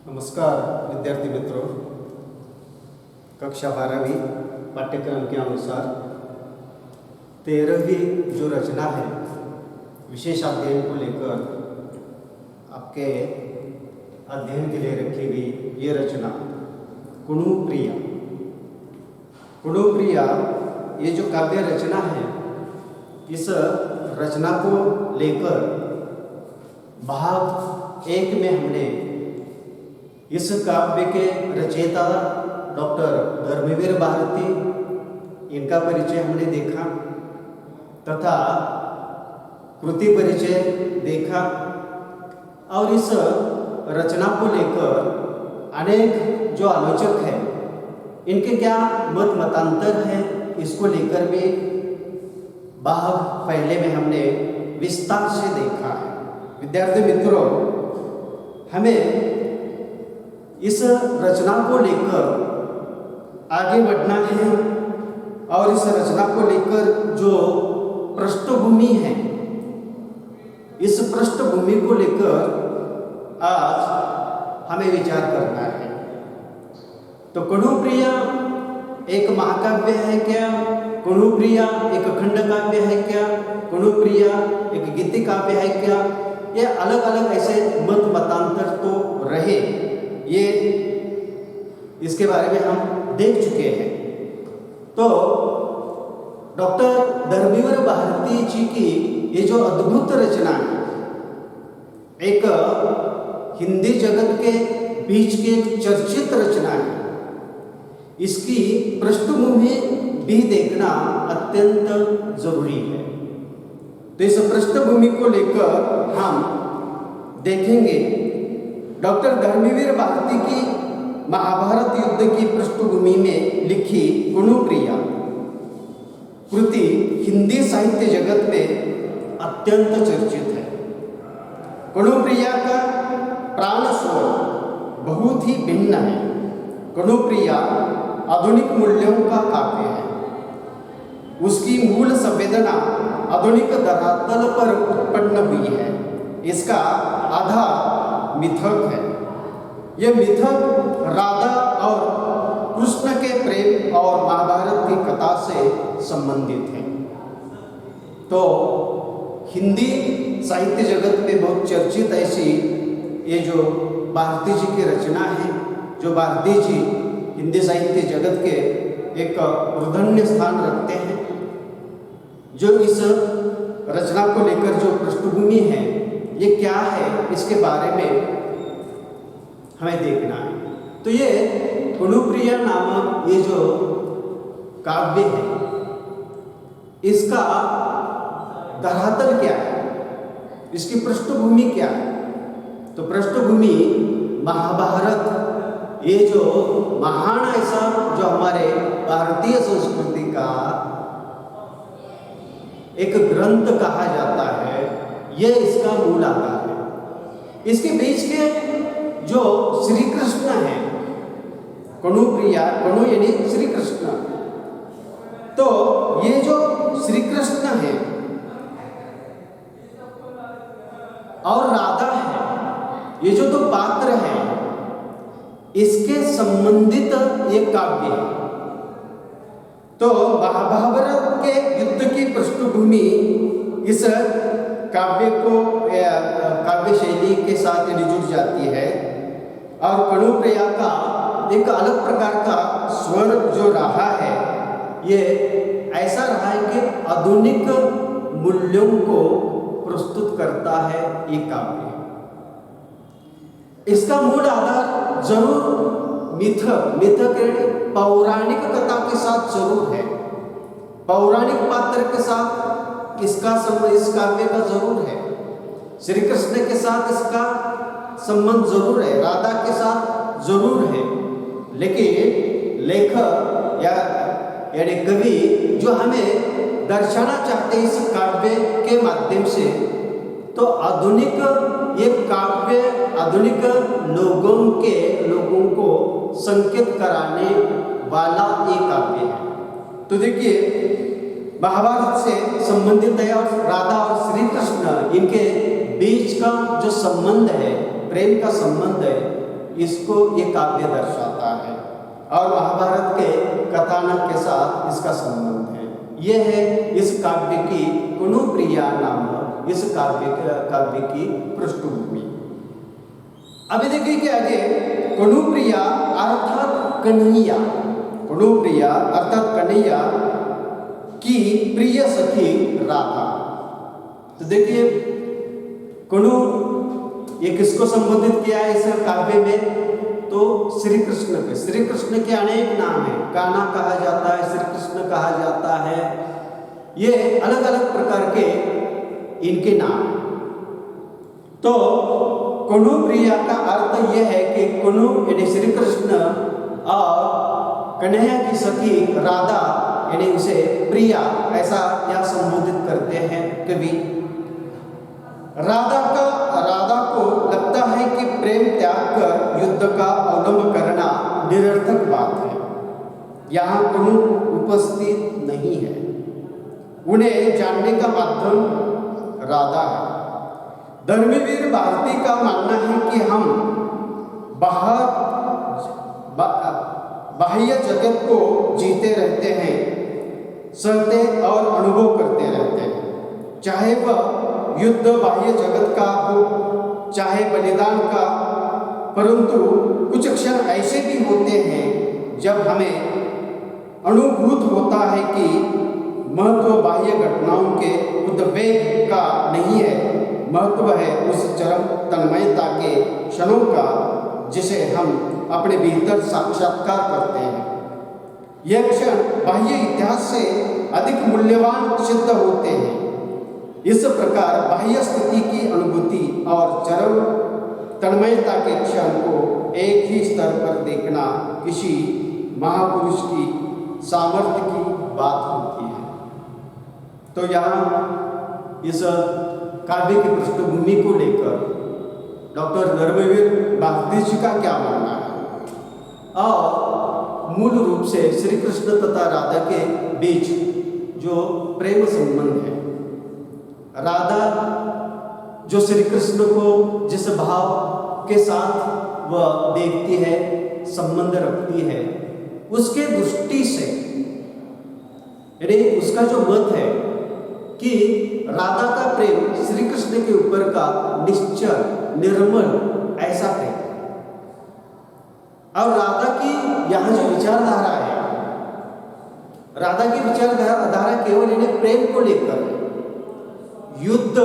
नमस्कार विद्यार्थी मित्रों, कक्षा 12वीं पाठ्यक्रम के अनुसार 13वीं जो रचना है विशेष अध्ययन को लेकर आपके अध्ययन के लिए रखी गई ये रचना कुणुप्रिया। कुणुप्रिया ये जो काव्य रचना है, इस रचना को लेकर भाग 1 में हमने इस काव्य के रचयिता डॉक्टर धर्मवीर भारती इनका परिचय हमने देखा तथा कृति परिचय देखा और इस रचना को लेकर अनेक जो आलोचक हैं इनके क्या मतांतर है, इसको लेकर भी भाग पहले में हमने विस्तार से देखा है। विद्यार्थी मित्रों, हमें इस रचना को लेकर आगे बढ़ना है और इस रचना को लेकर जो पृष्ठभूमि है, इस पृष्ठभूमि को लेकर आज हमें विचार करना है। तो कुणुप्रिया एक महाकाव्य है क्या? कुणुप्रिया एक खंड काव्य है क्या? कुणुप्रिया एक गीति काव्य है क्या? ये अलग अलग ऐसे मतांतर तो रहे, ये इसके बारे में हम देख चुके हैं। तो डॉक्टर धर्मवीर भारती जी की ये जो अद्भुत रचना है, एक हिंदी जगत के बीच की एक चर्चित रचना है, इसकी पृष्ठभूमि भी देखना अत्यंत जरूरी है। तो इस पृष्ठभूमि को लेकर हम देखेंगे डॉक्टर धर्मवीर भारती की महाभारत युद्ध की पृष्ठभूमि में लिखी कुणुप्रिया कृति हिंदी साहित्य जगत में अत्यंत चर्चित है। कुणुप्रिया का प्राण स्वर बहुत ही भिन्न है। कुणुप्रिया आधुनिक मूल्यों का काव्य है। उसकी मूल संवेदना आधुनिक धरातल पर उत्पन्न हुई है। इसका आधार मिथक है। यह मिथक राधा और कृष्ण के प्रेम और महाभारत की कथा से संबंधित है। तो हिंदी साहित्य जगत में बहुत चर्चित ऐसी ये जो भारती जी की रचना है, जो भारती जी हिंदी साहित्य जगत के एक मूर्धन्य स्थान रखते हैं। जो इस रचना को लेकर जो पृष्ठभूमि है, ये क्या है, इसके बारे में हमें देखना है। तो ये कुणुप्रिया नामक ये जो काव्य है, इसका धरातल क्या है, इसकी पृष्ठभूमि क्या है? तो पृष्ठभूमि महाभारत, ये जो महान ऐसा जो हमारे भारतीय संस्कृति का एक ग्रंथ कहा जाता है, यह इसका मूल आधार है। इसके बीच के जो श्री कृष्ण है, कुणुप्रिया, कुणु यानी श्री कृष्ण, तो ये जो श्री कृष्ण है और राधा है, ये जो दो पात्र हैं, इसके संबंधित एक काव्य है। तो महाभारत के युद्ध की पृष्ठभूमि इस काव्य को काव्य शैली के साथ जुड़ जाती है और कुणुप्रिया का एक अलग प्रकार का स्वर जो रहा है, ये ऐसा रहा है कि आधुनिक मूल्यों को प्रस्तुत करता है ये काव्य। इसका मूल आधार जरूर मिथक पौराणिक कथा के साथ जरूर है। पौराणिक पात्र के साथ इसका संबंध इस काव्य का जरूर है। श्री कृष्ण के साथ इसका संबंध जरूर है, राधा के साथ जरूर है। लेकिन लेखक यानी कवि जो हमें दर्शाना चाहते हैं इस काव्य के माध्यम से, तो आधुनिक ये काव्य आधुनिक लोगों को संकेत कराने वाला एक काव्य है। तो देखिए, महाभारत से संबंधित है और राधा और श्री कृष्ण इनके बीच का जो संबंध है, प्रेम का संबंध है, इसको ये काव्य दर्शाता है और महाभारत के कथानक के साथ इसका संबंध है। यह है इस काव्य की कुणुप्रिया नाम इस काव्य की पृष्ठभूमि। अभी देखिए कि आगे कुणुप्रिया अर्थात कन्हैया, कुणुप्रिया अर्थात कन्हैया की प्रिय सखी राधा। तो देखिए कुणु ये किसको संबोधित किया है इस काव्य में? तो श्री कृष्ण के। श्री कृष्ण के अनेक नाम है, कान्हा कहा जाता है, श्री कृष्ण कहा जाता है, ये अलग अलग प्रकार के इनके नाम। तो कुणुप्रिया का अर्थ यह है कि कुणु यानी श्री कृष्ण और कन्हैया की सखी राधा यानी उसे प्रिया ऐसा यह संबोधित करते हैं कवि। राधा को लगता है कि प्रेम त्याग कर युद्ध का अवलंब करना निरर्थक बात है। यहाँ कुणु उपस्थित नहीं है, उन्हें जानने का माध्यम राधा है। धर्मवीर भारती का मानना है कि हम बाह्य जगत को जीते रहते हैं, सहते और अनुभव करते रहते हैं, चाहे वह युद्ध बाह्य जगत का हो चाहे बलिदान का। परंतु कुछ क्षण ऐसे भी होते हैं जब हमें अनुभूत होता है कि महत्व बाह्य घटनाओं के उद्वेग का नहीं है, महत्व है उस चरम तन्मयता के क्षणों का जिसे हम अपने भीतर साक्षात्कार करते हैं। यह क्षण बाह्य इतिहास से अधिक मूल्यवान सिद्ध होते हैं। इस प्रकार बाह्य स्थिति की अनुभूति और चरम तन्मयता के क्षण को एक ही स्तर पर देखना किसी महापुरुष की सामर्थ्य की बात होती है। तो यहाँ इस काव्य की पृष्ठभूमि को लेकर डॉक्टर धर्मवीर भारती जी का क्या मानना है और मूल रूप से श्री कृष्ण तथा राधा के बीच जो प्रेम संबंध है, राधा जो श्री कृष्ण को जिस भाव के साथ वह देखती है, संबंध रखती है, उसके दृष्टि से यानी उसका जो मत है कि राधा का प्रेम श्री कृष्ण के ऊपर का निश्चल निर्मल ऐसा प्रेम। और राधा की यहाँ जो विचारधारा है, राधा की विचारधारा केवल इन्हें प्रेम को लेकर है। युद्ध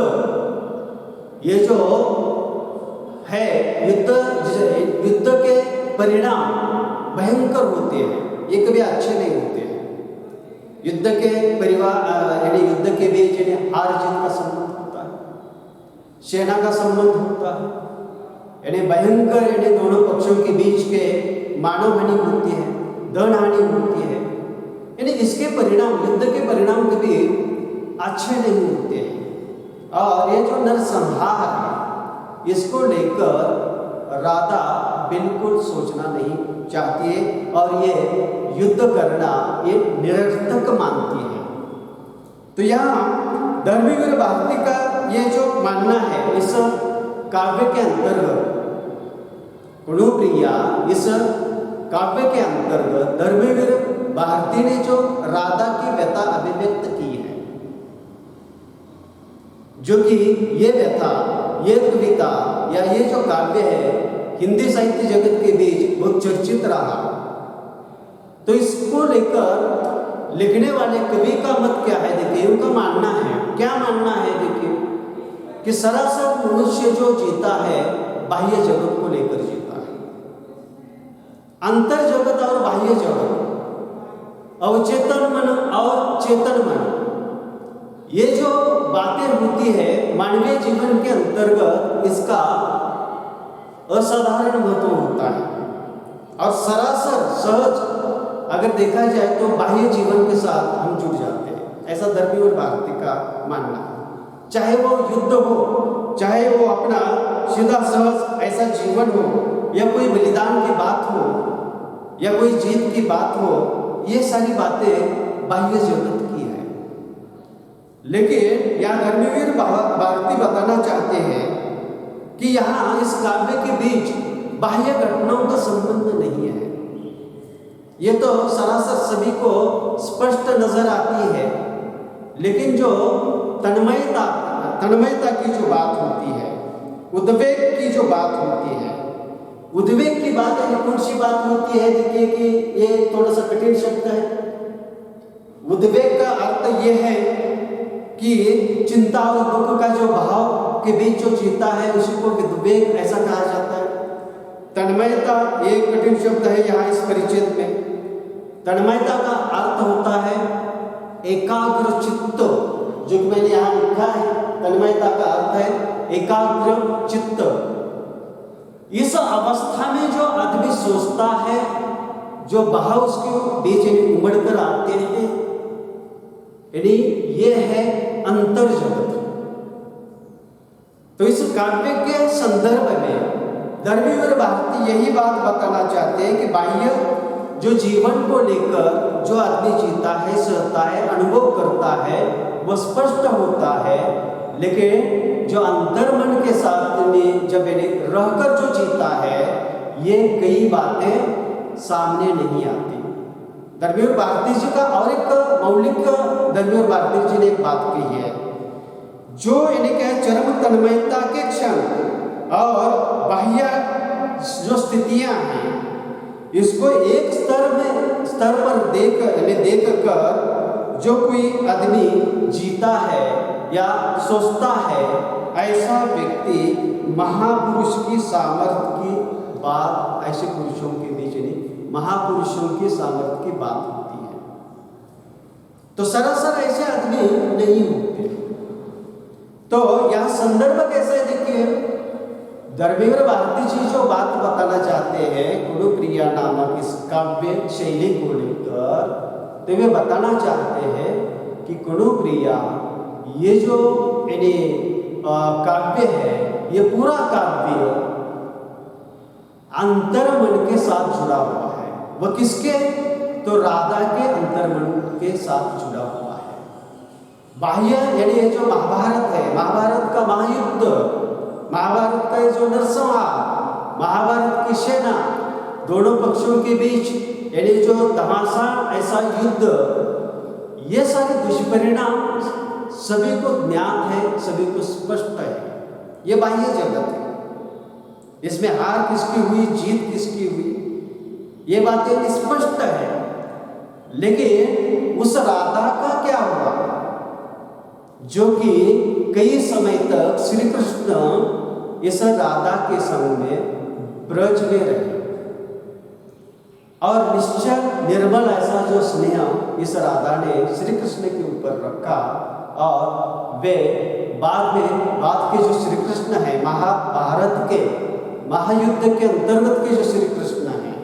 ये जो है युद्ध के परिणाम भयंकर होते हैं, ये कभी अच्छे नहीं होते हैं। युद्ध के यानी युद्ध के बीच यानी हार जीत का संबंध होता है, सेना का संबंध होता है, यानी भयंकर यानी दोनों पक्षों के बीच के मानव हानि होती है, धन हानि होती है, यानी इसके परिणाम युद्ध के परिणाम कभी अच्छे नहीं होते हैं। और ये जो नरसंहार है इसको लेकर राधा बिल्कुल सोचना नहीं चाहती है और ये युद्ध करना ये निरर्थक मानती है। तो यहाँ धर्मवीर भारती का ये जो मानना है इस काव्य के अंतर्गत, कुणुप्रिया इस काव्य के अंतर्गत धर्मवीर भारती ने जो राधा की व्यथा अभिव्यक्त की है, जो कि ये व्यथा, ये कविता या ये जो काव्य है हिंदी साहित्य जगत के बीच बहुत चर्चित रहा। तो इसको लेकर लिखने वाले कवि का मत क्या है? देखिए उनका मानना है, क्या मानना है? देखिए कि सरासर मनुष्य जो जीता है बाह्य जगत को लेकर जीता है। अंतर जगत और बाह्य जगत, अवचेतन मन और चेतन मन, ये जो बातें होती है मानवीय जीवन के अंतर्गत इसका असाधारण महत्व होता है। और सरासर सहज अगर देखा जाए तो बाह्य जीवन के साथ हम जुड़ जाते हैं, ऐसा धर्मवीर भारती का मानना है। चाहे वो युद्ध हो, चाहे वो अपना सीधा सहज ऐसा जीवन हो, या कोई बलिदान की बात हो, या कोई जीत की बात हो, ये सारी बातें बाह्य जगत की है। लेकिन यहाँ धर्मवीर भारती बताना चाहते हैं कि यहाँ इस काव्य के बीच बाह्य घटनाओं का संबंध नहीं है। ये तो सरासर सभी को स्पष्ट नजर आती है, लेकिन जो तन्मयता की जो बात होती है, उद्वेग की जो बात होती है, उद्वेग की बात कौन सी बात होती है? देखिए कि ये थोड़ा सा कठिन शब्द है। उद्वेग का अर्थ ये है कि चिंता और दुख का जो भाव के बीच जो चीता है उसी को उद्वेग ऐसा कहा जाता है। तन्मयता एक कठिन शब्द है यहाँ इस परिच्छेद में। तन्मयता का अर्थ होता है एकाग्र चित्त, जो कि मैंने यहाँ लिखा है। तन्मयता का अर्थ है एकाग्र चित्त। इस अवस्था में जो आदमी सोचता है, जो भाव उसके बीच उमड़ कर आते हैं, यानी ये है अंतर जगत। तो इस काव्य के संदर्भ में धर्मवीर भारती यही बात बताना चाहते हैं कि बाह्य जो जीवन को लेकर जो आदमी जीता है, सहता है, अनुभव करता है, वह स्पष्ट होता है, लेकिन जो अंतर्मन के साथ में जब रहकर जो जीता है, ये कई बातें सामने नहीं आती। धर्मवीर भारती जी का और एक मौलिक धर्मवीर भारती जी ने एक बात कही है, जो इन्हें क्या चरम तन्मयता के क्षण और बाह्य जो स्थितियां हैं, इसको एक स्तर पर देख कर जो कोई आदमी जीता है या सोचता है, ऐसा व्यक्ति महापुरुष की सामर्थ्य की बात, ऐसे पुरुषों के बीच में महापुरुषों की सामर्थ्य की बात होती है। तो सरासर ऐसे आदमी नहीं होते। तो यह संदर्भ कैसे है? देखिए, धर्मवीर भारती जी जो बात बताना चाहते हैं कुरुप्रिया नामक इस काव्य शैली को लेकर, तो वे बताना चाहते हैं कि कुरुप्रिया ये जो काव्य है, ये पूरा काव्य अंतर्मन के साथ जुड़ा हुआ है। वह किसके? तो राधा के अंतर्मन के साथ जुड़ा हुआ है। बाह्य यानी ये जो महाभारत है, महाभारत का महायुद्ध, महाभारत का जो नरसंहार, महाभारत की सेना, दोनों पक्षों के बीच यानी जो तमाशा ऐसा युद्ध, ये सारे दुष्परिणाम सभी को ज्ञात है, सभी को स्पष्ट है। ये बाह्य जगत है, इसमें हार किसकी हुई, जीत किसकी हुई, ये बातें स्पष्ट है। लेकिन उस राधा का क्या हुआ, जो कि कई समय तक श्री कृष्ण इस राधा के संग में ब्रज में रहे, और निश्चल निर्मल ऐसा जो स्नेह इस राधा ने श्री कृष्ण के ऊपर रखा, और वे बाद के जो श्री कृष्ण है, महाभारत के महायुद्ध के अंतर्गत के जो श्री कृष्ण हैं,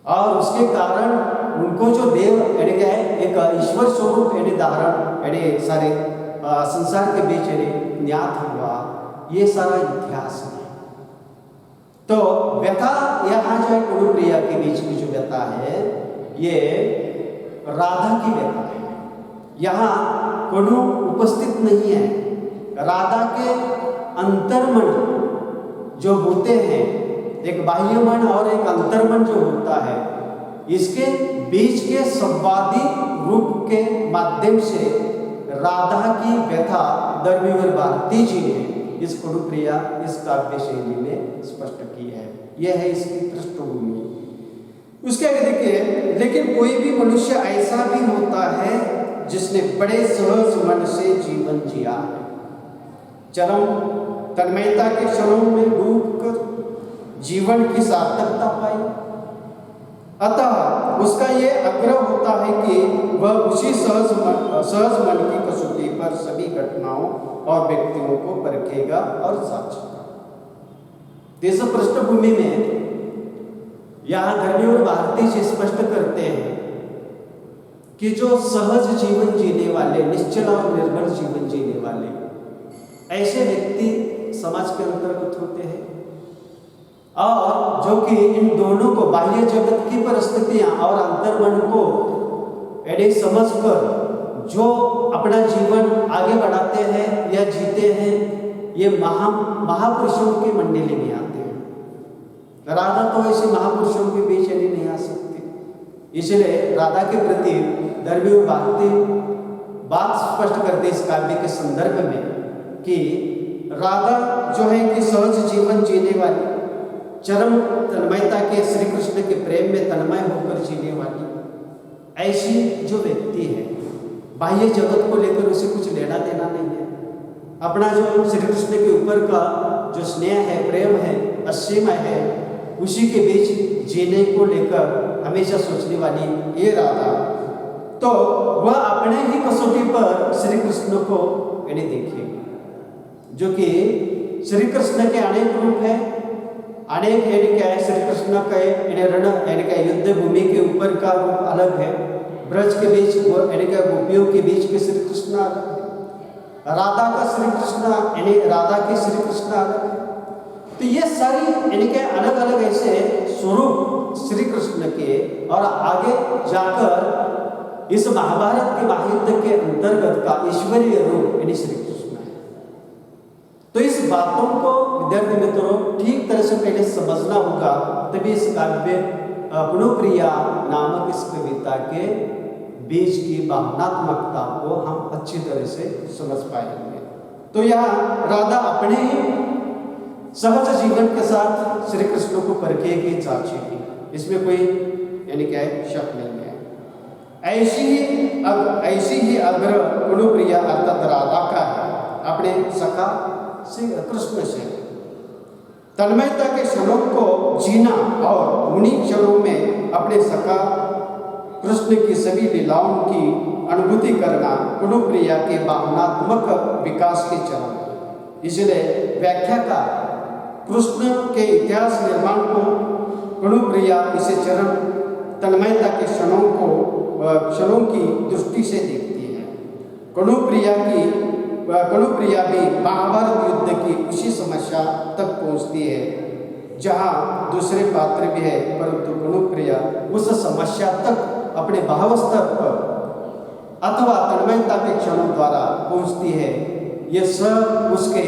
और उसके कारण उनको जो देव यानी क्या है, एक ईश्वर स्वरूप यानी धारण यानी सारे संसार के बीच ज्ञात हुआ, ये सारा इतिहास है। तो व्यथा यहाँ जो है कुरुप्रिया के बीच की जो व्यथा है, ये राधा की व्यथा है। यहाँ कुरु उपस्थित नहीं है। राधा के अंतर्मन जो होते हैं, एक बाह्य मन और एक अंतर्मन जो होता है, इसके बीच के संवादी रूप के माध्यम से राधा की व्यथा धर्मवीर भारती जी ने इस कुरुप्रिया इस काव्य शैली में स्पष्ट की है। यह है इसकी पृष्ठभूमि। उसके आगे देखिए, लेकिन कोई भी मनुष्य ऐसा भी होता है जिसने बड़े सहज मन से जीवन जिया है, चरम तन्मयता के क्षणों में डूबकर जीवन की सार्थकता पाई। अतः उसका ये आग्रह होता है कि वह उसी सहज मन की कसौटी पर सभी घटनाओं और व्यक्तियों को परखेगा और साचेगा। इस पृष्ठभूमि में यहाँ धर्मवीर भारती जी स्पष्ट करते हैं कि जो सहज जीवन जीने वाले, निश्चल और निर्मल जीवन जीने वाले ऐसे व्यक्ति समाज के अंतर्गत होते हैं, और जो कि इन दोनों को, बाह्य जगत की परिस्थितियां और अंतर्मन को ऐसे समझकर जो अपना जीवन आगे बढ़ाते हैं या जीते हैं, ये महापुरुषों की मंडली में आते हैं। राधा तो ऐसे महापुरुषों के बीच नहीं आ सकती। इसलिए राधा के प्रति दरबी और भारती बात स्पष्ट करते इस काव्य के संदर्भ में कि राधा जो है कि सहज जीवन जीने वाली, चरम तन्मयता के श्री कृष्ण के प्रेम में तन्मय होकर जीने वाली ऐसी जो व्यक्ति है, बाह्य जगत को लेकर उसे कुछ लेना देना नहीं है। अपना जो श्री कृष्ण के ऊपर का जो स्नेह है, प्रेम है, असीम है, उसी के बीच जीने को लेकर हमेशा सोचने वाली ये राधा, तो वह अपने ही कसौटी पर श्री कृष्ण को यानी देखेगी, जो कि श्री कृष्ण के अनेक रूप है, अनेक यानी क्या है, श्री कृष्ण का रण यानी क्या युद्ध भूमि के ऊपर का रूप अलग है, ब्रज के बीच यानी क्या गोपियों के बीच के श्री कृष्ण अलग है, राधा का श्री कृष्ण यानी राधा के श्री कृष्ण अलग है। तो ये सारी यानी क्या अलग अलग ऐसे स्वरूप श्री कृष्ण के, और आगे जाकर इस महाभारत के महायुद्ध के अंतर्गत का ईश्वरीय रूप यानी श्री कृष्ण है। तो इस बातों को विद्यार्थी मित्रों ठीक तरह से पहले समझना होगा, तभी इस काव्य गुणप्रिया नामक इस कविता के बीच की भावनात्मकता को हम अच्छी तरह से समझ पाएंगे। तो यहाँ राधा अपने ही सहज जीवन के साथ श्री कृष्ण को परखेगी, जांचेगी, इसमें कोई यानी क्या है शक नहीं है। ऐसी ही अग्र गुणप्रिया अर्थात राधा का है अपने सखा श्री कृष्ण से तन्मयता के क्षणों को जीना और उन्हीं क्षणों में अपने सखा कृष्ण की सभी लीलाओं की अनुभूति करना गुणप्रिया के भावनात्मक विकास के चरण। इसलिए व्याख्या का कृष्ण के इतिहास निर्माण को गुणप्रिया इसे चरण तन्मयता के क्षणों की दृष्टि से देखती है। गुणप्रिया भी महाभारत युद्ध की उसी समस्या तक पहुंचती है जहां दूसरे पात्र भी है, परंतु गुणप्रिया उस समस्या तक अपने भाव स्तर पर अथवा तन्मयता के क्षणों द्वारा पहुंचती है। यह सब उसके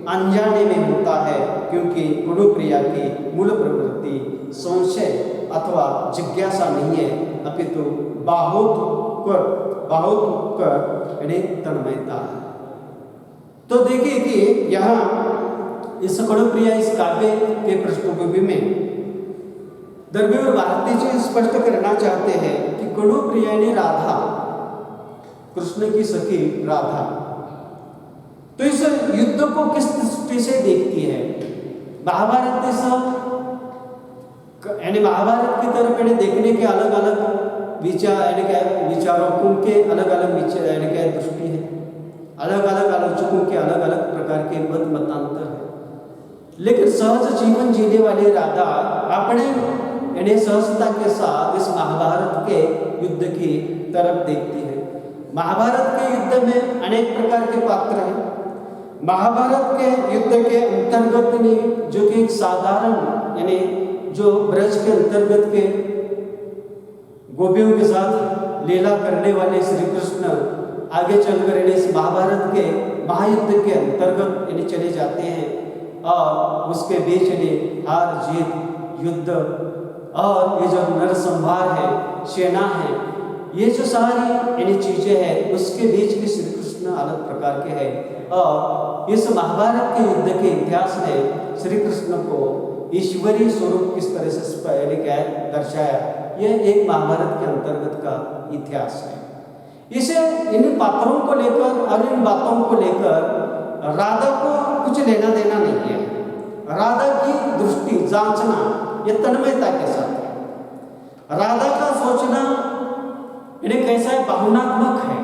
अनजाने में होता है, क्योंकि गुणप्रिया की मूल प्रवृत्ति संशय अथवा जिज्ञासा नहीं है, अपितु बाहुत कर तन्मयता है। तो देखिए कि यहाँ इस गुणप्रिया इस काव्य के पृष्ठभूमि में दरबी और भारती जी स्पष्ट करना चाहते हैं कि गुणप्रिया ने राधा, कृष्ण की सखी राधा, तो इस युद्ध को किस दृष्टि से देखती है। महाभारत यानी महाभारत की तरफ देखने के अलग अलग विचारों के अलग अलग दृष्टि है, अलग अलग आलोचकों के अलग अलग प्रकार के मतांतर है। लेकिन सहज जीवन जीने वाली राधा अपने यानी सहजता के साथ इस महाभारत के युद्ध की तरफ देखती है। महाभारत के युद्ध में अनेक प्रकार के पात्र हैं। महाभारत के युद्ध के अंतर्गत ने जो कि एक साधारण यानी जो ब्रज के अंतर्गत के गोपियों के साथ लीला करने वाले श्री कृष्ण आगे चलकर इस महाभारत के महायुद्ध के अंतर्गत यानी चले जाते हैं, और उसके बीच हार जीत युद्ध और ये जो नरसंहार है, सेना है, ये जो सारी यानी चीजें हैं उसके बीच के श्री कृष्ण अलग प्रकार के हैं। और इस महाभारत के युद्ध के इतिहास ने श्री कृष्ण को ईश्वरीय स्वरूप किस तरह से क्या दर्शाया, यह एक महाभारत के अंतर्गत का इतिहास है। इसे इन पात्रों को लेकर और इन बातों को लेकर राधा को कुछ लेना देना नहीं है। राधा की दृष्टि जांचना यह तन्मयता के साथ है। राधा का सोचना इन्हें कैसा है, भावनात्मक है।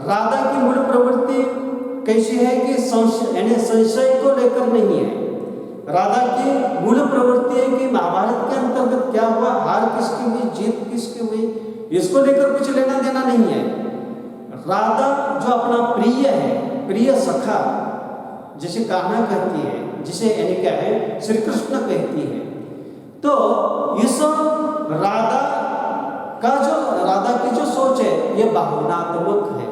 राधा की मूल प्रवृत्ति कैसी है कि संशय को लेकर नहीं है। राधा की मूल प्रवृत्ति है कि महाभारत के अंतर्गत क्या हुआ, हार किसकी हुई, जीत किसकी हुई, इसको लेकर कुछ लेना देना नहीं है। राधा जो अपना प्रिय है, प्रिय सखा जिसे कान्हा कहती है, जिसे यानी क्या है श्री कृष्ण कहती है, तो इस राधा की जो सोच है यह भावनात्मक है,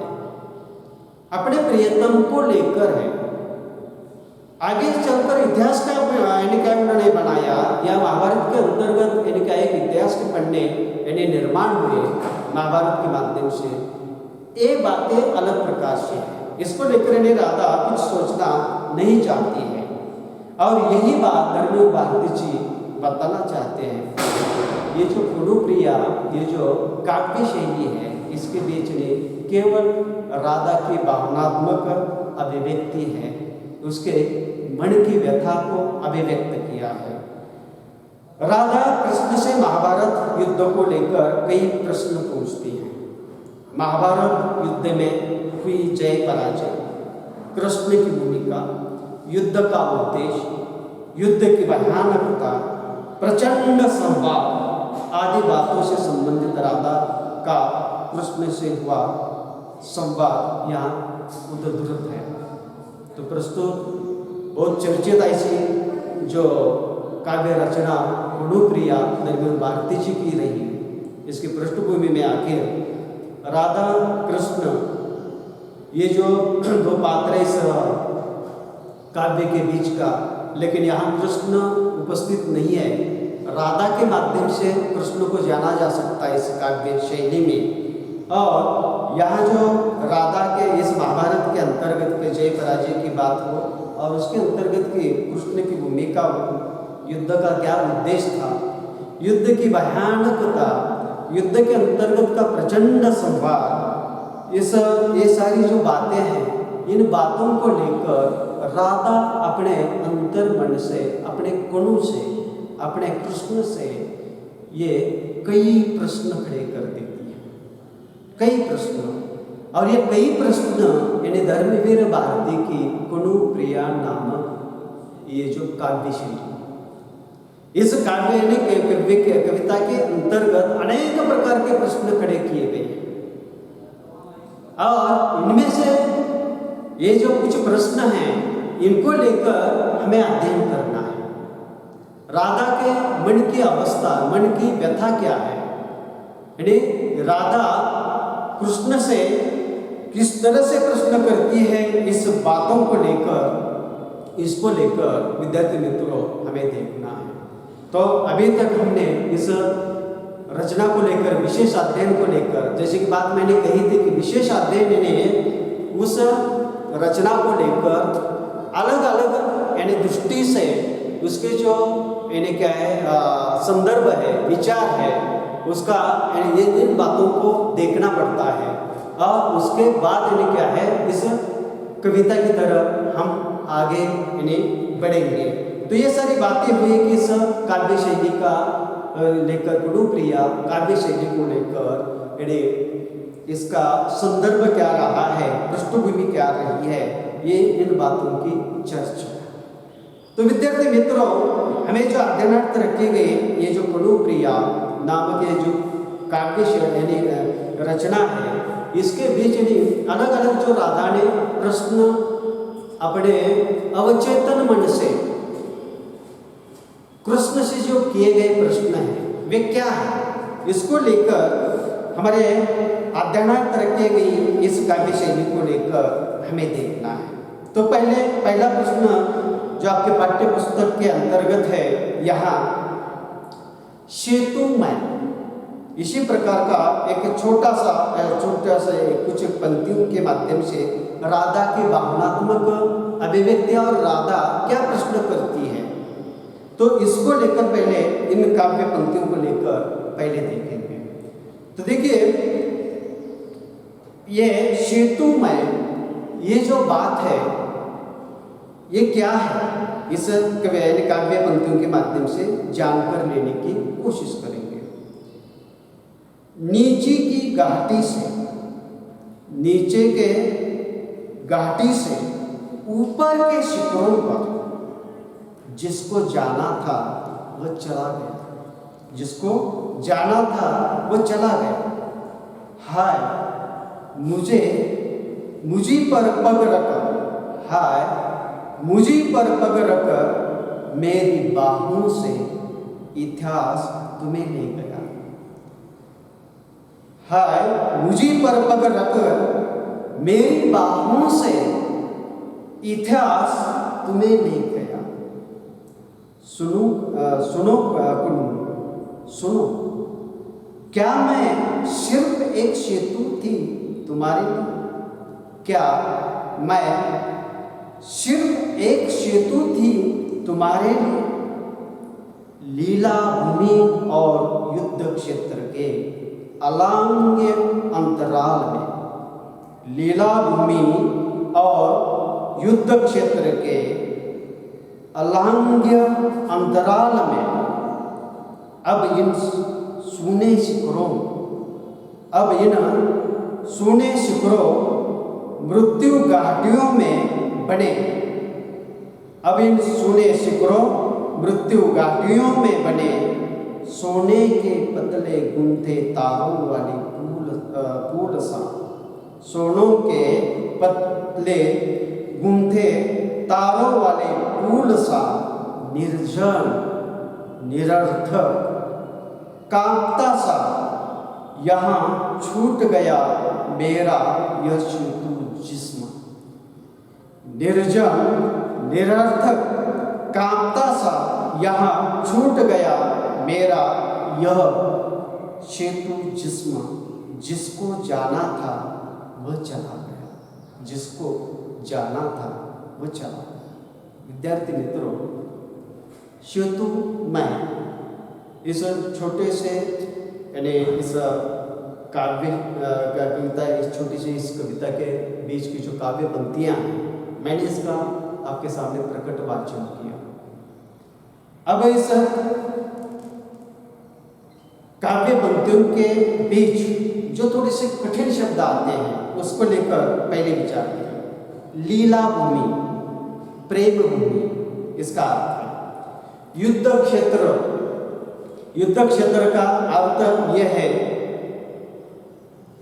अपने प्रियतम को लेकर है। आगे चलकर इतिहास का यानी क्या उन्होंने बनाया, या महाभारत के अंतर्गत यानी क्या एक इतिहास के पन्ने यानी निर्माण हुए महाभारत के माध्यम से, ये बातें अलग प्रकार से है। इसको लेकर यानी राधा कुछ सोचना नहीं चाहती है, और यही बात धर्मवीर भारती जी बताना चाहते हैं। ये जो गुरुप्रिया, ये जो काव्य शैली है, इसके बीच में केवल राधा की भावनात्मक अभिव्यक्ति है, उसके मन की व्यथा को अभिव्यक्त किया है। राधा कृष्ण से महाभारत युद्ध को लेकर कई प्रश्न पूछती हैं। महाभारत युद्ध में हुई जय पराजय, कृष्ण की भूमिका, युद्ध का उद्देश्य, युद्ध की भयानकता, प्रचंड संवाद आदि बातों से संबंधित राधा का कृष्ण से हुआ संवाद यहाँ उद्धृत है। तो प्रस्तुत बहुत चर्चित ऐसी जो काव्य रचना गुरुप्रिया धर्मवीर भारती जी की रही, इसकी पृष्ठभूमि में आखिर राधा कृष्ण ये जो दो पात्र इस काव्य के बीच का, लेकिन यहाँ कृष्ण उपस्थित नहीं है। राधा के माध्यम से कृष्ण को जाना जा सकता है इस काव्य शैली में। और यहाँ जो राधा के इस महाभारत के अंतर्गत के जय पराजय की बात हो, और उसके अंतर्गत की कृष्ण की भूमिका हो, युद्ध का क्या उद्देश्य था, युद्ध की भयानकता, युद्ध के अंतर्गत का प्रचंड संवाद, ये सारी जो बातें हैं, इन बातों को लेकर राधा अपने अंतर मन से, अपने कणों से, अपने कृष्ण से ये कई प्रश्न खड़े कर देती है, कई प्रश्न। और ये कई प्रश्न यानी धर्मवीर भारती की गुरुप्रिया नामक ये जो काव्य शैली, इस काव्य यानी कविता के अंतर्गत अनेक प्रकार के प्रश्न खड़े किए गए हैं, और इनमें से ये जो कुछ प्रश्न हैं, इनको लेकर हमें अध्ययन करना है। राधा के मन की अवस्था, मन की व्यथा क्या है, यानी राधा कृष्ण से किस तरह से प्रश्न करती है, इस बातों को लेकर, इसको लेकर विद्यार्थी मित्रों हमें देखना है। तो अभी तक हमने इस रचना को लेकर, विशेष अध्ययन को लेकर, जैसे कि बात मैंने कही थी कि विशेष अध्ययन ने उस रचना को लेकर अलग अलग यानी दृष्टि से उसके जो यानी क्या है संदर्भ है, विचार है, उसका यानी ये इन बातों को देखना पड़ता है, और उसके बाद यानी क्या है इस कविता की तरफ हम आगे यानी बढ़ेंगे। तो ये सारी बातें हुई कि इस काव्य शैली का लेकर, गुरुप्रिया काव्य शैली को लेकर यानी इसका संदर्भ क्या रहा है, पृष्ठभूमि क्या रही है, ये इन बातों की चर्चा। तो विद्यार्थी मित्रों, हमें जो अध्ययनार्थ रखे गए ये जो गुरुप्रिया नामक ये जो काव्य शैली यानी रचना है, इसके बीच यानी अलग अलग जो राधा ने प्रश्न अपने अवचेतन मन से कृष्ण से जो किए गए प्रश्न हैं, वे क्या है, इसको लेकर हमारे अध्ययनार्थ रखे गई इस काव्य शैली को लेकर हमें देखना है। तो पहला प्रश्न जो आपके पाठ्य पुस्तक के अंतर्गत है, यहाँ सेतुमय, इसी प्रकार का एक छोटा सा कुछ पंक्तियों के माध्यम से राधा की भावनात्मक अभिव्यक्ति और राधा क्या प्रश्न करती है, तो इसको लेकर पहले इन काव्य पंक्तियों को लेकर पहले देखेंगे। तो देखिए, ये सेतुमय ये जो बात है, ये क्या है, इस काव्य पंक्तियों के माध्यम से जानकर लेने की कोशिश करेंगे। नीचे की घाटी से, नीचे के घाटी से ऊपर के शिखरों पर जिसको जाना था वह चला गया, जिसको जाना था वह चला गया। हाय मुझी पर पग रख, हाय मुझी पर पग रख, मेरी बाहों से इतिहास तुम्हें ले गया। हाय मुझी पर पग रख, मेरी बाहों से इतिहास तुम्हें ले गया। सुनो, क्या मैं सिर्फ एक सेतु थी तुम्हारे लिए? क्या मैं सिर्फ एक सेतु थी तुम्हारे लिए? लीला भूमि और युद्ध क्षेत्र के अलांग्य अंतराल में, लीला भूमि और युद्ध क्षेत्र के अलांग्य अंतराल में अब इन सूने शिखरों मृत्यु घाटियों में बने। अब इन सूने शिखरों मृत्यु घाटियों में बने सोने के पतले गुंथे तारों वाले फूल सा, सोनों के पतले गुंथे तारों वाले फूल सा, निर्जन निरर्थक कांपता सा यहाँ छूट गया मेरा यह सेतु जिस्म। निर्जन निरर्थक कांपता सा यहाँ छूट गया मेरा यह सेतु जिस्म। जिसको जाना था वह चला गया, जिसको जाना था वह चला गया। विद्यार्थी मित्रों, सेतु मैं इस छोटे से यानी इस काव्य कविता, इस छोटी सी इस कविता के बीच की जो काव्य पंक्तियां हैं, मैंने इसका आपके सामने प्रकट वाचन किया। अब इस काव्य पंक्तियों के बीच जो थोड़े से कठिन शब्द आते हैं उसको लेकर पहले विचार करें। लीला भूमि, प्रेम भूमि, इसका अर्थ है युद्ध क्षेत्र। युद्ध क्षेत्र का अर्थ यह है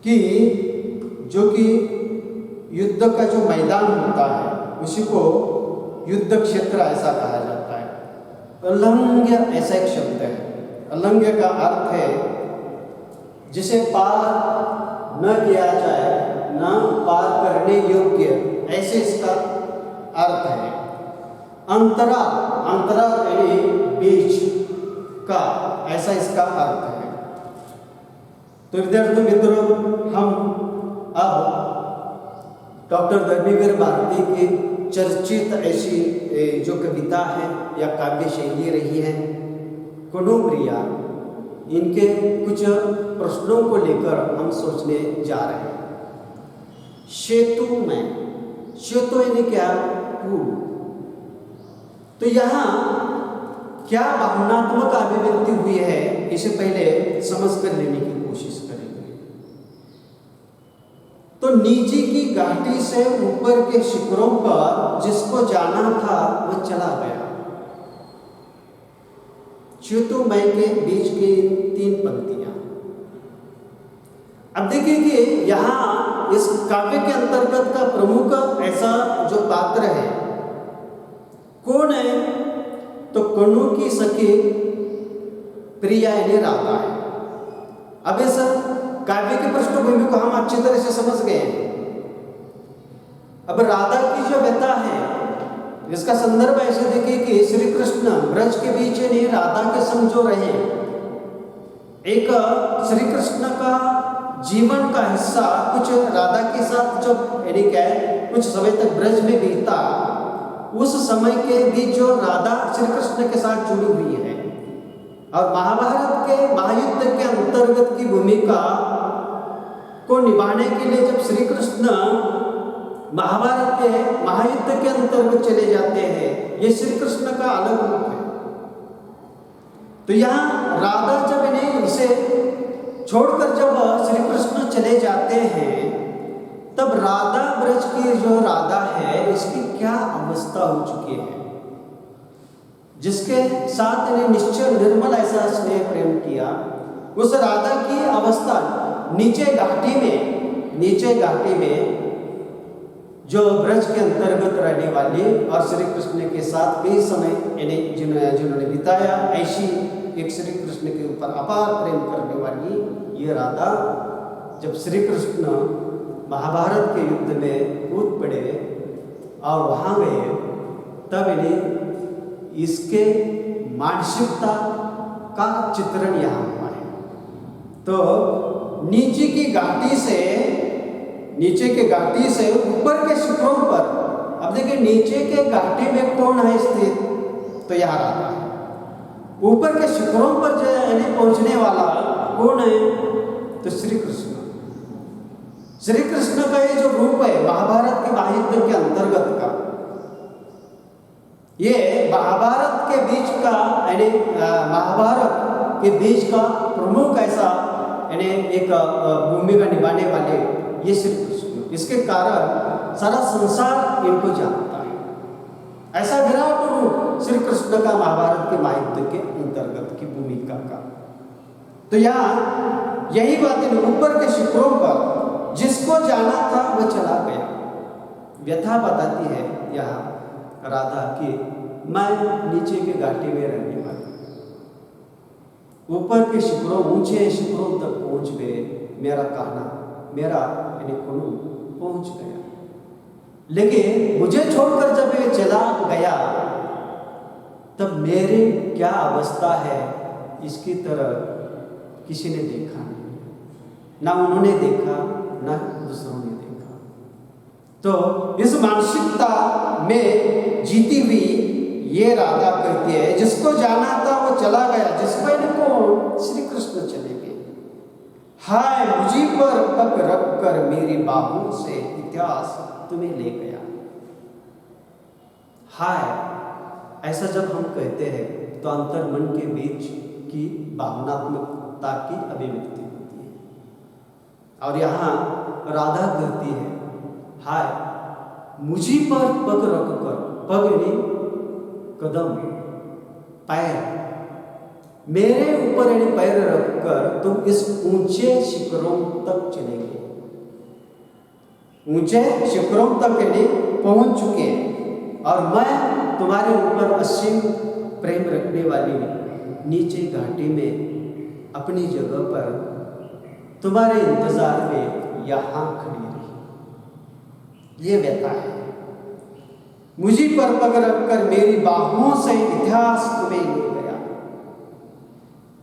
कि जो कि युद्ध का जो मैदान होता है उसी को युद्ध क्षेत्र ऐसा कहा जाता है। अलंघ्य ऐसा एक शब्द है। अलंघ्य का अर्थ है जिसे पार न किया जाए, न पार करने योग्य, ऐसे इसका अर्थ है। अंतरा यानी बीच का, ऐसा इसका अर्थ है। तो विद्यार्थी मित्रों, हम अब डॉक्टर धर्मवीर भारती की चर्चित ऐसी जो कविता है या काव्य शैली रही है कुनुप्रिया, इनके कुछ प्रश्नों को लेकर हम सोचने जा रहे हैं। सेतु में, सेतु यानी क्या? पुल। तो यहाँ क्या भावनात्मक अभिव्यक्ति हुई है, इसे पहले समझ कर लेने की कोशिश करेंगे। तो नीचे की घाटी से ऊपर के शिखरों पर जिसको जाना था वह चला गया। सेतुमय के बीच की 3 पंक्तियां। अब देखिए कि यहाँ इस काव्य के अंतर्गत का प्रमुख ऐसा जो पात्र है कौन है? तो कनु की सखी प्रिया यानी राधा है। अब इस काव्य की पृष्ठभूमि को हम अच्छी तरह से समझ गए हैं। अब राधा की जो व्यथा है इसका संदर्भ ऐसे देखिए कि श्री कृष्ण ब्रज के बीच नहीं राधा के संग जो रहे, एक श्री कृष्ण का जीवन का हिस्सा कुछ राधा के साथ जब यानी क्या है कुछ समय तक ब्रज में बीता, उस समय के बीच जो राधा श्री कृष्ण के साथ जुड़ी हुई है और महाभारत के महायुद्ध के अंतर्गत की भूमिका को निभाने के लिए जब श्री कृष्ण महाभारत के महायुद्ध के अंतर्गत चले जाते हैं, ये श्री कृष्ण का अलग रूप है। तो यहाँ राधा जब इन्हें इसे छोड़कर जब श्री कृष्ण चले जाते हैं, तब राधा ब्रज की जो राधा है इसकी क्या अवस्था हो चुकी है, जिसके साथ इन्हें निश्चल निर्मल ऐसा स्नेह प्रेम किया, उस राधा की अवस्था नीचे घाटी में जो ब्रज के अंतर्गत रहने वाली और श्री कृष्ण के साथ कई समय इन्हें जिन्होंने बिताया, ऐसी एक श्री कृष्ण के ऊपर अपार प्रेम करने वाली ये राधा जब श्री कृष्ण महाभारत के युद्ध में कूद पड़े और वहाँ गए तब इन्हें इसके मानसिकता का चित्रण यहाँ हुआ है। तो नीचे की घाटी से ऊपर के शिखरों पर, अब देखिए नीचे के घाटी में कौन है स्थित, तो यहाँ राधा है। ऊपर के शिखरों पर जो यानी पहुंचने वाला कौन है, तो श्री कृष्ण। श्री कृष्ण का ये जो रूप है महाभारत के महायुद्ध के अंतर्गत का, ये महाभारत के बीच का यानी महाभारत के बीच का प्रमुख ऐसा यानी एक भूमिका निभाने वाले ये श्री कृष्ण। इसके कारण सारा संसार इनको जानता है। ऐसा विराट रूप श्री कृष्ण का महाभारत के महायुद्ध के अंतर्गत की भूमिका का। तो यहाँ यही बात है, ऊपर के शिखरों पर जिसको जाना था वो चला गया। व्यथा बताती है यहाँ राधा की, मैं नीचे के घाटी में रहने वाली, ऊपर के शिखरों ऊंचे शिखरों तक पहुंच गए, मेरा कहना मेरा यानी कुनु पहुंच गया। लेकिन मुझे छोड़कर जब ये चला गया तब मेरी क्या अवस्था है इसकी तरह किसी ने देखा नहीं, ना उन्होंने देखा ना दूसरों ने देखा। तो इस मानसिकता में जीती हुई ये राधा कहती है, जिसको जाना था वो चला गया, जिसको इनको श्री कृष्ण चले गए। हाय मुझी पर पग रख कर मेरी बाहों से इतिहास तुम्हें ले गया। हाय ऐसा जब हम कहते हैं तो अंतर मन के बीच की भावनात्मकता की अभिव्यक्ति होती है। और यहाँ राधा कहती है, हाय मुझी पर पग रख कर, पग यानी कदम पैर, मेरे ऊपर यानी पैर रखकर तुम इस ऊंचे शिखरों तक चले गए, ऊंचे शिखरों तक यानी पहुंच चुके, और मैं तुम्हारे ऊपर असीम प्रेम रखने वाली नीचे घाटी में अपनी जगह पर तुम्हारे इंतजार में यहां खड़ी रही। ये व्यथा है। मुझी पर पग रखकर मेरी बाहों से इतिहास तुम्हें ले गया।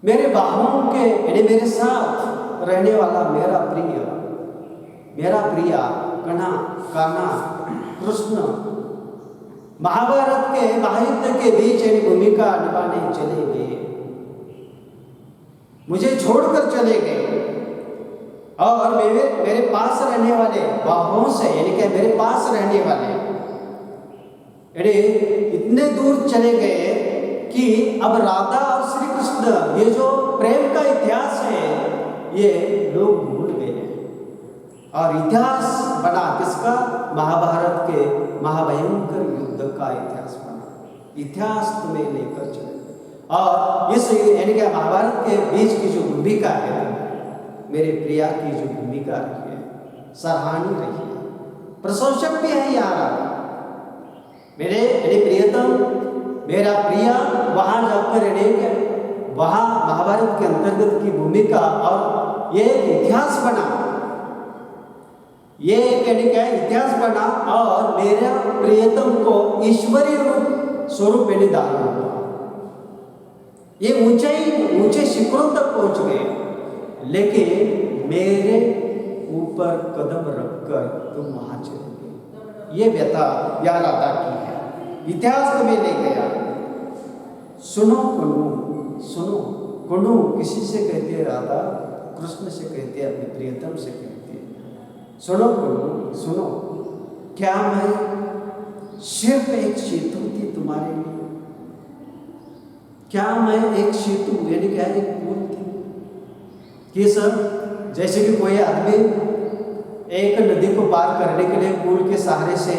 मेरे बाहों के यानी मेरे साथ रहने वाला मेरा प्रिया कन्हा कान्हा कृष्ण महाभारत के महायुद्ध के बीच यानी भूमिका निभाने चले गए, मुझे छोड़कर चले गए, और मेरे पास रहने वाले बाहों से यानी कि मेरे पास रहने वाले यानी इतने दूर चले गए कि अब राधा और श्री कृष्ण ये जो प्रेम का इतिहास है ये लोग भूल गए हैं। और इतिहास बना किसका, महाभारत के महाभयंकर युद्ध का इतिहास बना। इतिहास तुम्हें लेकर चले। और इस यानी कि महाभारत के बीच की जो भूमिका है, मेरे प्रिया की जो भूमिका रही है सराहनीय रही है। प्रशंसक भी है यहाँ मेरे प्रियतम, मेरा प्रिया वहाँ जाकर रहेंगे, वहाँ महाभारत के अंतर्गत की भूमिका और ये इतिहास बना, ये यानी क्या इतिहास बना, और मेरा प्रियतम को ईश्वरीय रूप स्वरूप यानी दान हुआ। ये ऊंचे शिखरों तक पहुंच गए, लेकिन मेरे ऊपर कदम रखकर तुम वहां चले गए। ये व्यथा या राधा की है। इतिहास तुम्हें ले गया। सुनो कुनु किसी से कहती है राधा, कृष्ण से कहती है, अपने प्रियतम से कहती है, सुनो कुनु सुनो, क्या मैं सिर्फ एक सेतु थी तुम्हारे लिए? क्या मैं एक सेतु यानी क्या एक पुल थी कि सर जैसे कि कोई आदमी एक नदी को पार करने के लिए पुल के सहारे से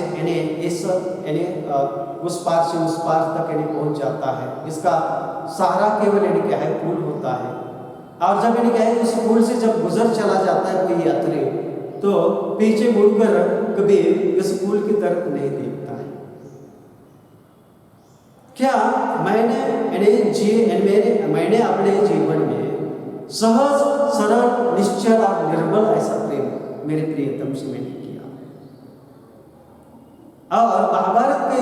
उस पार से उस पार तक पहुंच जाता है। इसका सहारा केवल क्या है, पुल होता है। और जब क्या है उस पुल से जब गुजर चला जाता है कोई यात्री, तो पीछे मुड़कर कभी इस पुल की तरफ नहीं देखता है। क्या मैंने अपने जीवन में सहज सरल निश्चल और निर्मल ऐसा प्रेम मेरे प्रियतम से मैंने किया। और महाभारत के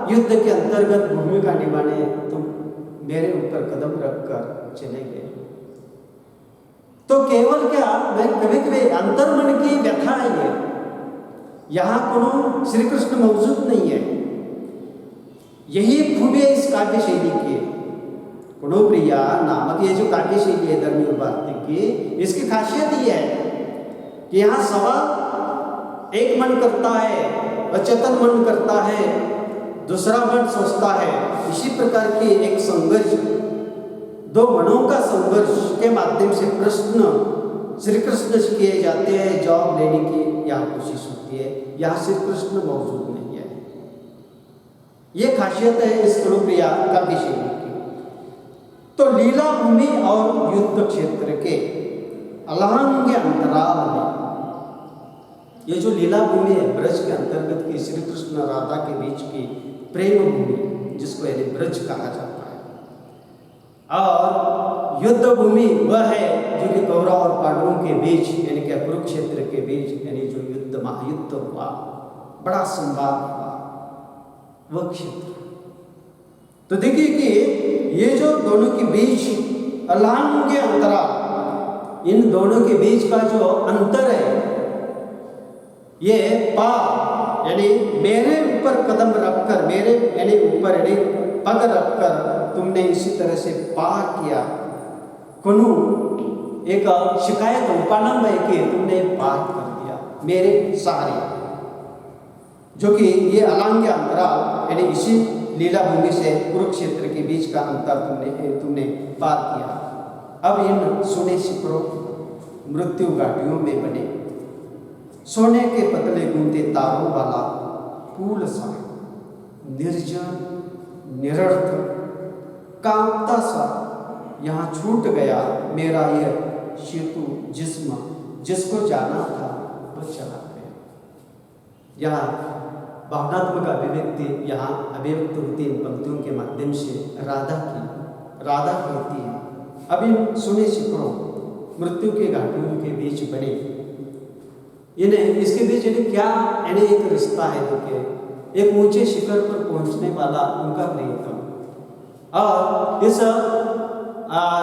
युद्ध के अंतर्गत भूमिका निभाने तुम मेरे ऊपर कदम रखकर चले गए। तो केवल क्या, मैं कभी कभी अंतर्मन की व्यथा है ये, यहाँ कोनो श्री कृष्ण मौजूद नहीं है। यही खूबी है इस काव्य शैली की। कोनो प्रिया नामक ये जो काव्य शैली है धर्मी भारती की, इसकी खासियत ये है कि यहाँ सवाल एक मन करता है, अचेतन मन करता है, दूसरा मन सोचता है। इसी प्रकार की एक संघर्ष, दो मनों का संघर्ष के माध्यम से प्रश्न श्री कृष्ण से किए जाते हैं, जवाब लेने की यहाँ कोशिश होती है। यहाँ श्री कृष्ण मौजूद नहीं है। ये खासियत है इस करुप्रिया काव्य शैली की। तो लीला भूमि और युद्ध क्षेत्र के अलहंग अंतराल में ये जो लीला भूमि है, ब्रज के अंतर्गत की श्री कृष्ण राधा के बीच की प्रेम भूमि, जिसको यानी ब्रज कहा जाता है, और युद्ध भूमि वह है जो कि कौरव और पांडवों के बीच यानी कि कुरुक्षेत्र के बीच यानी जो युद्ध महायुद्ध हुआ, बड़ा संवाद हुआ, वह क्षेत्र। तो देखिए कि ये जो दोनों के बीच अलहंग अंतराल, इन दोनों के बीच का जो अंतर है, ये पार यानी मेरे ऊपर कदम रखकर, मेरे यानी ऊपर यानी पग रखकर तुमने इसी तरह से पार किया। कुनु एक शिकायत उपानंद है कि तुमने पार कर दिया मेरे सहारे, जो कि ये अलंग अंतराल यानी इसी लीला भूमि से कुरुक्षेत्र के बीच का अंतर तुमने पार किया। अब इन सोने शिखरों मृत्यु घाटियों में बने सोने के पतले गूंथे तारों वाला पुल सा निर्जन निरर्थक कांपता सा यहाँ छूट गया मेरा यह सेतु जिस्म, जिसको जाना था वो चला गया। यहाँ भावनात्मक अभिव्यक्ति यहाँ अभिव्यक्त होती इन पंक्तियों के माध्यम से राधा कहती है, अब इन सोने शिखरों मृत्यु के घाटियों के बीच बने, इन्हें इसके बीच इन्हें क्या यानी एक रिश्ता है, जो कि एक ऊंचे शिखर पर पहुंचने वाला उनका प्रियतम, और इस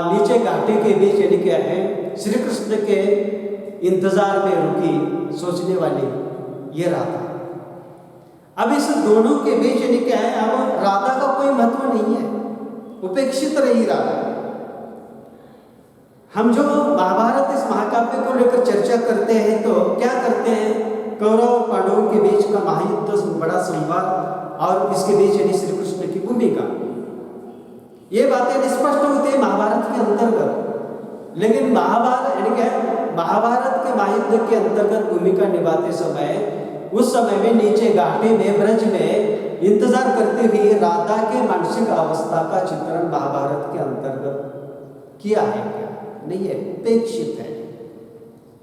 नीचे घाटी के बीच यानी क्या है श्री कृष्ण के इंतजार में रुकी सोचने वाली ये राधा। अब इस दोनों के बीच यानी क्या है, अब राधा का कोई महत्व नहीं है, उपेक्षित रही राधा। हम जो महाभारत इस महाकाव्य को लेकर चर्चा करते हैं तो क्या करते हैं, कौरव और पांडवों के बीच का महायुद्ध, बड़ा संवाद और इसके बीच यानी श्री कृष्ण की भूमिका, ये बातें स्पष्ट होती है महाभारत के अंतर्गत। लेकिन महाभारत यानी क्या है, महाभारत के महायुद्ध के अंतर्गत भूमिका निभाते समय उस समय में नीचे घाटी में ब्रज में इंतजार करते हुए राधा के मानसिक अवस्था का चित्रण महाभारत के अंतर्गत किया है नहीं है, उपेक्षित है।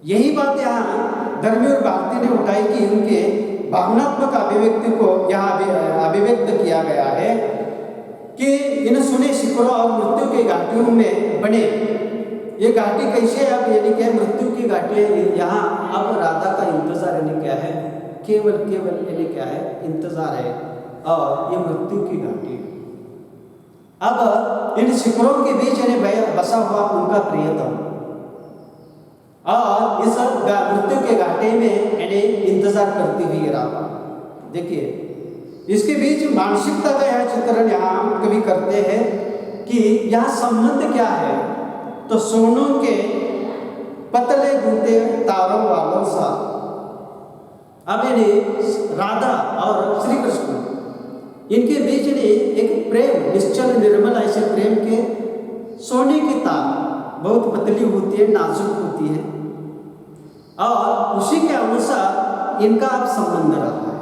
यही बात यहाँ धर्मी और भारती ने उठाई कि उनके भावनात्मक अभिव्यक्ति को यहाँ अभिव्यक्त किया गया है कि इन सुने शिखरों और मृत्यु के घाटियों में बने। ये घाटी कैसे है, अब यानी क्या है, मृत्यु की घाटी यहाँ अब राधा का इंतजार यानी क्या है, केवल यानी क्या है, इंतजार है, और ये मृत्यु की घाटी। अब इन शिखरों के बीच यानी बसा हुआ उनका प्रियतम, और इस मृत्यु के घाटे में यानी इंतजार करती हुई राधा। देखिए इसके बीच मानसिकता का यह चित्रण यहाँ हम कभी करते हैं कि यहाँ संबंध क्या है, तो सोनों के पतले गूंथे तारों वालों सा। अब यानी राधा और श्री कृष्ण इनके बीच ने एक प्रेम निश्चल निर्मल ऐसे प्रेम के सोने की तार बहुत पतली होती है, नाजुक होती है, और उसी के अनुसार इनका अब संबंध रहता है।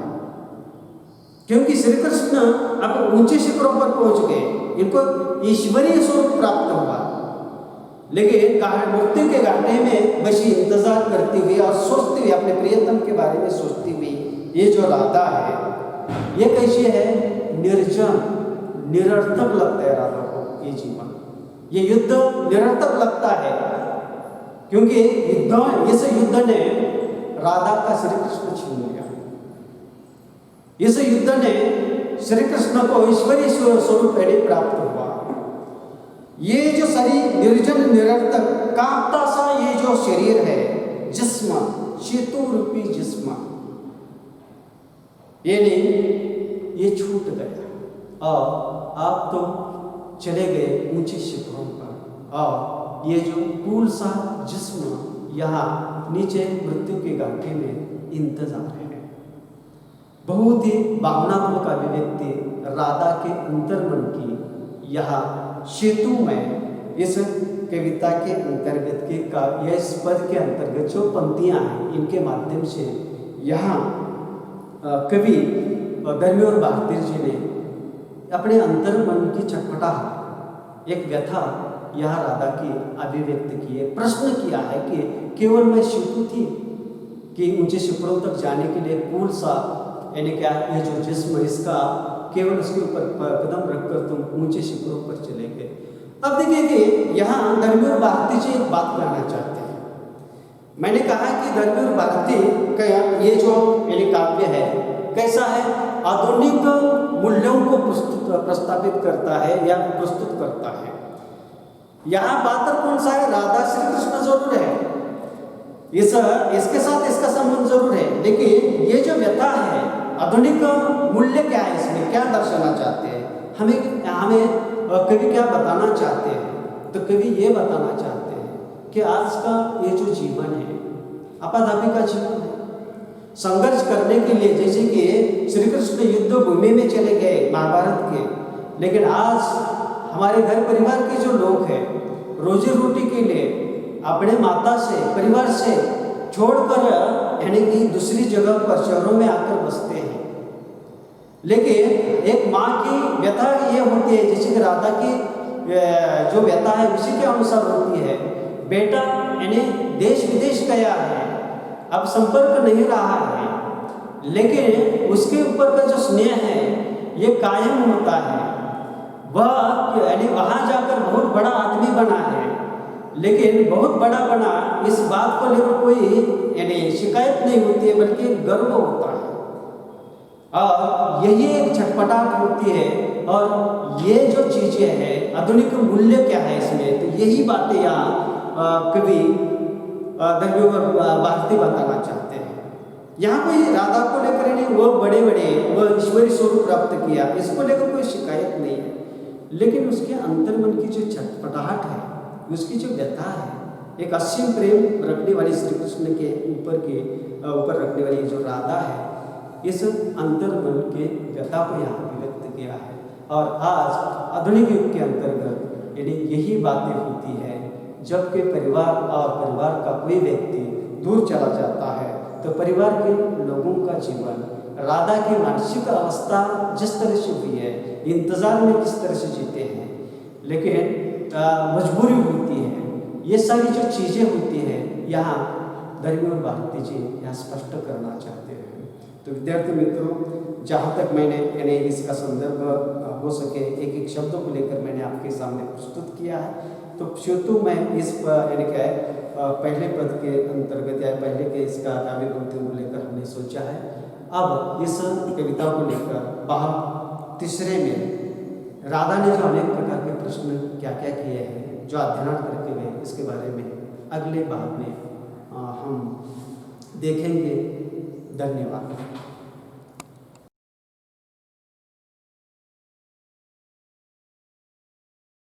क्योंकि श्री कृष्ण अब ऊंचे शिखरों पर पहुंच गए, इनको ईश्वरीय स्वरूप प्राप्त हुआ, लेकिन मृत्यु के घाटे में बसी इंतजार करती हुई और सोचती हुई अपने प्रियतम के बारे में सोचती हुई ये जो राधा है, ये कैसी है, निर्जन निरर्थक लगता है राधा को ये जीवन, ये युद्ध निरर्थक लगता है, क्योंकि इस युद्ध ने राधा का श्री कृष्ण छीन लिया। इस युद्ध ने श्री कृष्ण को ईश्वरीय स्वरूप प्राप्त हुआ। ये जो शरीर निर्जन निरर्थक कांपता सा ये जो शरीर है, जिस्म, सेतु रूपी जिस्म, ये नहीं, ये छूट गया और आप तो चले गए ऊंचे शिखरों पर, और ये जो पुल सा जिस्म यहाँ नीचे मृत्यु की घाटी में इंतजार है। बहुत ही भावनात्मक अभिव्यक्ति राधा के अंतर्मन की यहाँ सेतु में इस कविता के अंतर्गत के का या इस पद के अंतर्गत जो पंक्तियाँ हैं, इनके माध्यम से यहाँ कवि धर्मी और भारती जी ने अपने अंतर्मन की छटपटाहट, एक व्यथा यहाँ राधा की अभिव्यक्त की है। प्रश्न किया है कि केवल मैं सेतु थी कि ऊंचे शिखरों तक जाने के लिए पुल सा, यानी क्या ये जो जिस्म इसका केवल उसके ऊपर कदम रखकर तुम ऊंचे शिखरों पर चले गए। अब देखिए कि यहाँ धर्मी और भारती जी एक बात कहना चाहते हैं। मैंने कहा कि धर्मी और भारती का ये जो यानी काव्य है कैसा है, आधुनिक मूल्यों को प्रस्तावित करता है या प्रस्तुत करता है। यहाँ पात्र कौन सा है, राधा श्री कृष्ण जरूर है, इसके साथ इसका संबंध जरूर है, लेकिन ये जो व्यथा है, आधुनिक मूल्य क्या है, इसमें क्या दर्शाना चाहते हैं, हमें कवि क्या बताना चाहते हैं। तो कवि ये बताना चाहते हैं कि आज का ये जो जीवन है आपाधापी का जीवन है, संघर्ष करने के लिए, जैसे कि श्री कृष्ण युद्ध भूमि में चले गए महाभारत के, लेकिन आज हमारे घर परिवार के जो लोग हैं रोजी रोटी के लिए अपने माता से, परिवार से छोड़कर यानी कि दूसरी जगह पर शहरों में आकर बसते हैं। लेकिन एक माँ की व्यथा ये होती है, जैसे कि राधा की जो व्यथा है उसी के अनुसार होती है। बेटा यानी देश विदेश गया है, अब संपर्क नहीं रहा है, लेकिन उसके ऊपर का जो स्नेह है ये कायम होता है। वह यानी वहाँ जाकर बहुत बड़ा आदमी बना है, लेकिन बहुत बड़ा बना इस बात को लेकर कोई यानी शिकायत नहीं होती है, बल्कि गर्व होता है। और यही एक छटपटाहट होती है। और ये जो चीज़ें हैं, आधुनिक मूल्य क्या है इसमें, तो यही बातें यहाँ कवि धर्मी और भारती बताना चाहते हैं। यहाँ कोई राधा को लेकर नहीं, वो बड़े वो ईश्वरीय स्वरूप प्राप्त किया, इसको लेकर कोई शिकायत नहीं है, लेकिन उसके अंतर्मन की जो छटपटाहट है, उसकी जो व्यथा है, एक असीम प्रेम रखने वाली श्री कृष्ण के ऊपर रखने वाली जो राधा है, इस अंतर्मन के व्यथा को यहाँ व्यक्त किया है। और आज आधुनिक युग के अंतर्गत यानी यही बातें होती है, जबकि परिवार और परिवार का कोई व्यक्ति दूर चला जाता है तो परिवार के लोगों का जीवन, राधा की मानसिक अवस्था जिस तरह से हुई है, इंतजार में किस तरह से जीते हैं, लेकिन मजबूरी होती है, ये सारी जो चीज़ें होती हैं यहाँ धर्मी और भारती जी यहाँ स्पष्ट करना चाहते हैं। तो विद्यार्थी मित्रों, जहाँ तक मैंने यानी इसका संदर्भ हो सके एक एक शब्दों को लेकर मैंने आपके सामने प्रस्तुत किया है। तो सेतु में इस यानी क्या है पहले पद के अंतर्गत या पहले के इसका काव्य पंक्तियों को लेकर हमने सोचा है। अब इस कविता को लेकर भाग तीसरे में राधा ने जो अनेक प्रकार के प्रश्न क्या क्या किए हैं, जो अध्ययन करके गए, इसके बारे में अगले भाग में हम देखेंगे। धन्यवाद।